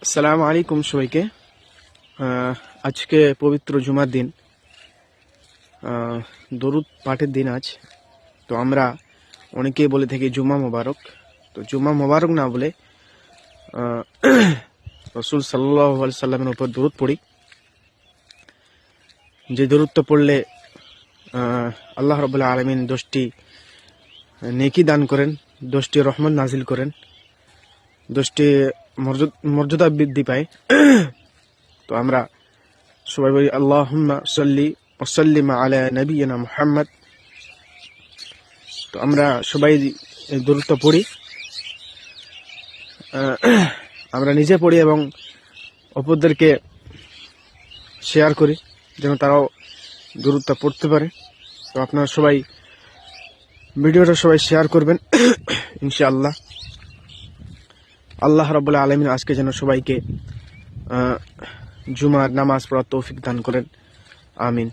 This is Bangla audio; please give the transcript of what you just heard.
আসসালামু আলাইকুম সবাইকে। আজকে পবিত্র জুমার দিন, দরুদ পাঠের দিন আজ। তো আমরা অনেকেই বলে থাকি জুমা মোবারক। তো জুমা মোবারক না বলে রসুল সাল্লাল্লাহু আলাইহি সাল্লামের উপর দরুদ পড়ি। যে দরুদটা পড়লে আল্লাহ রাব্বুল আলামিন 10টি নেকি দান করেন, 10টি রহমত নাজিল করেন, 10টি মর্যাদা বৃদ্ধি পায়। তো আমরা সবাই বলি আল্লাহুম্মা সাল্লি ওয়া সাল্লিম আলা নাবিয়িনা মুহাম্মদ। তো আমরা সবাই এই দরুদটা পড়ি, আমরা নিজে পড়ি এবং অপরদেরকে শেয়ার করি যেন তারাও দরুদটা পড়তে পারে। তো আপনারা সবাই ভিডিওটা সবাই শেয়ার করবেন ইনশাআল্লাহ। আল্লাহ রাব্বুল আলামিন আজকে যেন সবাইকে জুমার নামাজ পড়ার তৌফিক দান করেন, আমিন।